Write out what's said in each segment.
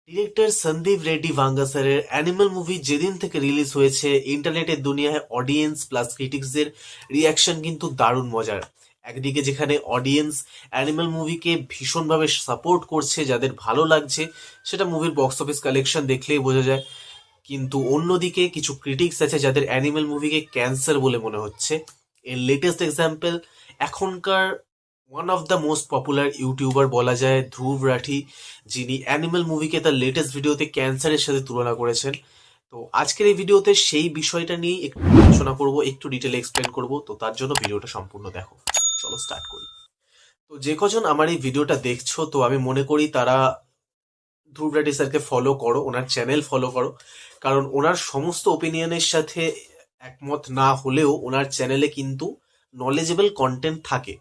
Director Sandeep Reddy ভাঙ্গা স্যারের animal movie যেদিন থেকে রিলিজ হয়েছে ইন্টারনেটের দুনিয়ায় অডিয়েন্স প্লাস ক্রিটিক্সদের রিয়াকশন কিন্তু দারুণ মজার। একদিকে যেখানে অডিয়েন্স অ্যানিমাল মুভিকে ভীষণভাবে সাপোর্ট করছে, যাদের ভালো লাগছে সেটা মুভির বক্স অফিস কালেকশন দেখলেই বোঝা যায়, কিন্তু অন্যদিকে কিছু ক্রিটিক্স আছে যাদের অ্যানিমাল মুভিকে ক্যান্সার বলে মনে হচ্ছে। এর লেটেস্ট এক্সাম্পল এখনকার one of the most popular YouTuber বলা যায় ধ্রুব রাঠি, যিনি অ্যানিমাল মুভিকে তার লেটেস্ট ভিডিওতে ক্যান্সারের সাথে তুলনা করেছেন। তো আজকের এই ভিডিওতে সেই বিষয়টা নিয়ে একটু আলোচনা করব, একটু ডিটেলে এক্সপ্লেন করব। তো তার জন্য ভিডিওটা সম্পূর্ণ দেখো। চলো স্টার্ট করি। তো যে কজন আমার এই ভিডিওটা দেখছো, তো আমি মনে করি তারা ধ্রুব রাঠি স্যারকে ফলো করো, ওনার চ্যানেল ফলো করো, কারণ ওনার সমস্ত ওপিনিয়নের সাথে একমত না হলেও ওনার চ্যানেলে কিন্তু নলেজেবল কন্টেন্ট থাকে,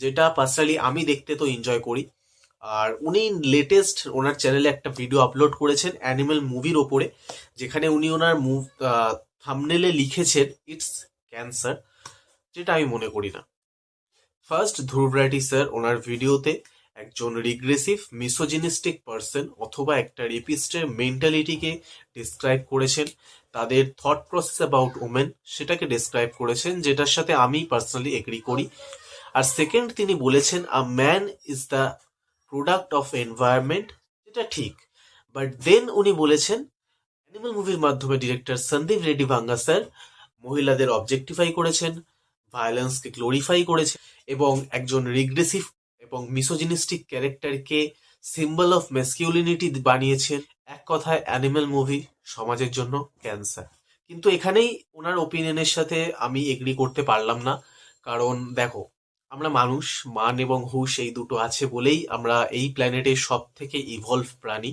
যেটা পার্সোনালি আমি দেখতে তো এনজয় করি। আর উনি লেটেস্ট ওনার চ্যানেলে একটা ভিডিও আপলোড করেছেন অ্যানিমাল মুভির ওপরে, যেখানে উনি ওনার থাম্বনেলে লিখেছেন ইটস ক্যান্সার, যেটা আমি মনে করি না। ফার্স্ট, ধ্রুব রাঠি স্যার ওনার ভিডিওতে একজন রিগ্রেসিভ মিসোজিনিস্টিক পার্সন অথবা একটা রেপিস্টের মেন্টালিটিকে ডিসক্রাইব করেছেন, তাদের থট প্রসেস অ্যাবাউট ওমেন সেটাকে ডিসক্রাইব করেছেন, যেটার সাথে আমি পার্সোনালি এগ্রি করি। আর সেকেন্ড, তিনি বলেছেন a man is the product of environment, যেটা ঠিক। বাট দেন উনি বলেছেন অ্যানিমাল মুভির মাধ্যমে ডিরেক্টর সন্দীপ রেড্ডি ভাঙ্গা স্যার মহিলাদের অবজেক্টিফাই করেছেন, ভায়োলেন্সকে গ্লোরিফাই করেছেন এবং একজন রিগ্রেসিভ এবং মিসোজিনিস্টিক ক্যারেক্টারকে সিম্বল অফ ম্যাসকিউলিনিটি বানিয়েছেন। এক কথায় অ্যানিমাল মুভি সমাজের জন্য ক্যান্সার। কিন্তু এখানেই ওনার ওপিনিয়নের সাথে আমি এগ্রি করতে পারলাম না, কারণ দেখো, আমরা মানুষ, মান এবং হুঁশ এই দুটো আছে বলেই আমরা এই প্ল্যানেটের সব থেকে ইভলভ প্রাণী।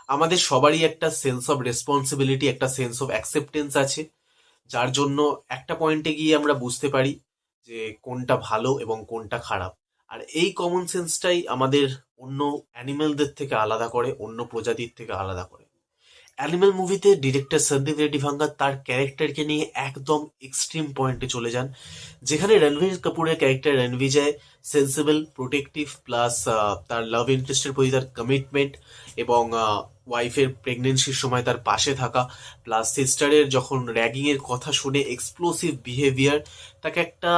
আমাদের সবারই একটা সেন্স অফ রেসপন্সিবিলিটি, একটা সেন্স অফ অ্যাকসেপ্টেন্স আছে, যার জন্য একটা পয়েন্টে গিয়ে আমরা বুঝতে পারি যে কোনটা ভালো এবং কোনটা খারাপ। আর এই কমন সেন্সটাই আমাদের অন্য অ্যানিমেলদের থেকে আলাদা করে, অন্য প্রজাতির থেকে আলাদা করে। অ্যানিমাল মুভিতে ডিরেক্টর সন্দীপ রেড্ডি ভাঙ্গা তার ক্যারেক্টারকে নিয়ে একদম এক্সট্রিম পয়েন্টে চলে যান, যেখানে রণবীর কাপুরের character Ranbijay sensible, protective, plus তার লাভ ইন্টারেস্টের প্রতি তার কমিটমেন্ট এবং ওয়াইফের প্রেগনেন্সির সময় তার পাশে থাকা, প্লাস সিস্টারের যখন র্যাগিং এর কথা শুনে এক্সপ্লোসিভ বিহেভিয়ার, তাকে একটা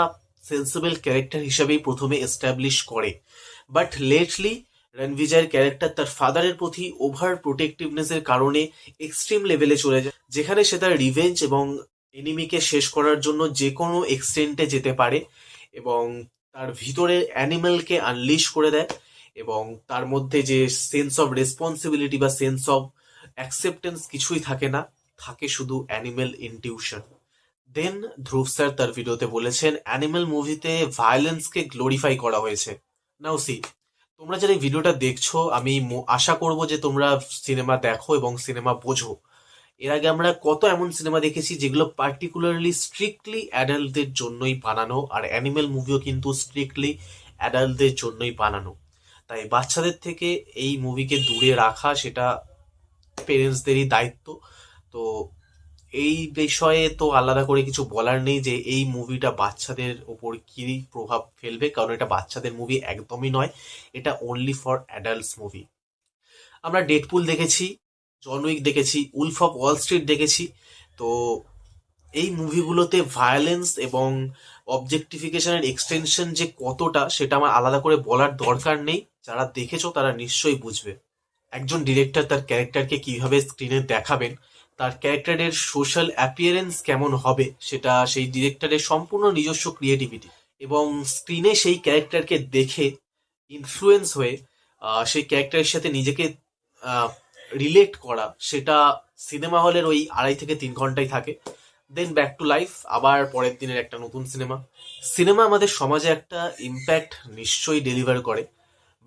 সেন্সিবল ক্যারেক্টার হিসাবেই প্রথমে এস্টাবলিশ করে। বাট লেটলি রণবিজয়ের ক্যারেক্টার তার ফাদারের প্রতি ওভার প্রোটেক্টিভনেসের কারণে এক্সট্রিম লেভেলে চলে যায়, যেখানে সে তার রিভেঞ্জ এবং এনিমিকে শেষ করার জন্য যে কোনো এক্সটেন্টে যেতে পারে এবং তার ভিতরের অ্যানিমেলকে আনলিশ করে দেয়, এবং তার মধ্যে যে সেন্স অফ রেসপন্সিবিলিটি বা সেন্স অফ অ্যাকসেপ্টেন্স কিছুই থাকে না, থাকে শুধু অ্যানিমেল ইনটিউশন। দেন ধ্রুব স্যার তার ভিডিওতে বলেছেন অ্যানিমাল মুভিতে ভায়োলেন্সকে গ্লোরিফাই করা হয়েছে। নাও সি, তোমরা যারা এই ভিডিওটা দেখছো, আমি আশা করব যে তোমরা সিনেমা দেখো এবং সিনেমা বোঝো। এর আগে আমরা কত এমন সিনেমা দেখেছি যেগুলো পার্টিকুলারলি স্ট্রিক্টলি অ্যাডাল্টদের জন্যই বানানো, আর অ্যানিমেল মুভিও কিন্তু স্ট্রিক্টলি অ্যাডাল্টদের জন্যই বানানো। তাই বাচ্চাদের থেকে এই মুভিকে দূরে রাখা সেটা পেরেন্টসদেরই দায়িত্ব। তো এই বিষয়ে তো আলাদা করে কিছু বলার নেই যে এই মুভিটা বাচ্চাদের ওপর কি প্রভাব ফেলবে, কারণ এটা বাচ্চাদের মুভি একদমই নয়, এটা অনলি ফর অ্যাডাল্টস মুভি। আমরা ডেডপুল দেখেছি, জন উইক দেখেছি, উলফ অফ ওয়াল স্ট্রিট দেখেছি। তো এই মুভিগুলোতে ভায়োলেন্স এবং অবজেক্টিফিকেশনের এক্সটেনশন যে কতটা, সেটা আমার আলাদা করে বলার দরকার নেই, যারা দেখেছো তারা নিশ্চয়ই বুঝবে। একজন ডিরেক্টর তার ক্যারেক্টারকে কিভাবে স্ক্রিনে দেখাবেন, তার ক্যারেক্টারের সোশ্যাল অ্যাপিয়ারেন্স কেমন হবে, সেটা সেই ডিরেক্টরের সম্পূর্ণ নিজস্ব ক্রিয়েটিভিটি, এবং স্ক্রিনে সেই ক্যারেক্টারকে দেখে ইনফ্লুয়েন্স হয়ে সেই ক্যারেক্টারের সাথে নিজেকে রিলেট করা, সেটা সিনেমা হলের ওই 2.5 থেকে 3 ঘন্টাই থাকে। দেন ব্যাক টু লাইফ, আবার পরের দিনের একটা নতুন সিনেমা। সিনেমা আমাদের সমাজে একটা ইম্প্যাক্ট নিশ্চয়ই ডেলিভার করে,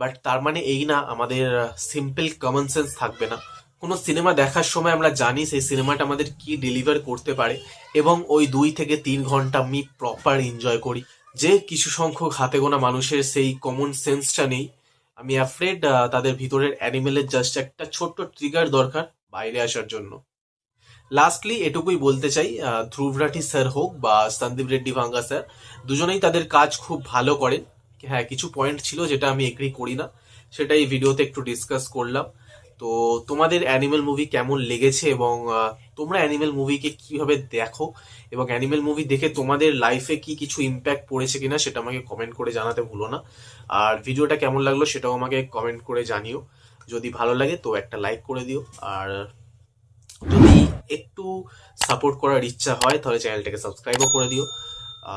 বাট তার মানে এই না আমাদের সিম্পল কমন সেন্স থাকবে না। কোনো সিনেমা দেখার সময় আমরা জানি সেই সিনেমাটা আমাদের কি ডেলিভার করতে পারে, এবং ওই 2 থেকে 3 ঘন্টা আমি প্রপার এনজয় করি। যে কিছু সংখ্যক হাতে গোনা মানুষের সেই কমন সেন্সটা নেই, আমি অ্যাফ্রেড তাদের ভিতরের অ্যানিমেলের জাস্ট একটা ছোট্ট ট্রিগার দরকার বাইরে আসার জন্য। লাস্টলি এটুকুই বলতে চাই, ধ্রুব রাঠি স্যার হোক বা সন্দীপ রেড্ডি ভাঙ্গা স্যার, দুজনেই তাদের কাজ খুব ভালো করেন। হ্যাঁ, কিছু পয়েন্ট ছিল যেটা আমি এগ্রি করি না, সেটা এই ভিডিওতে একটু ডিসকাস করলাম। তো তোমাদের অ্যানিমেল মুভি কেমন লেগেছে, এবং তোমরা অ্যানিমেল মুভিকে কিভাবে দেখো, এবং অ্যানিমেল মুভি দেখে তোমাদের লাইফে কি কিছু ইম্প্যাক্ট পড়েছে কিনা সেটা আমাকে কমেন্ট করে জানাতে ভুলো না। আর ভিডিওটা কেমন লাগলো সেটাও আমাকে কমেন্ট করে জানিও। যদি ভালো লাগে তো একটা লাইক করে দিও, আর যদি একটু সাপোর্ট করার ইচ্ছা হয় তাহলে চ্যানেলটাকে সাবস্ক্রাইবও করে দিও।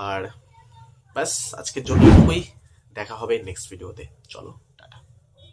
আর ব্যাস, আজকের জন্য এটুকুই। দেখা হবে নেক্সট ভিডিওতে। চলো।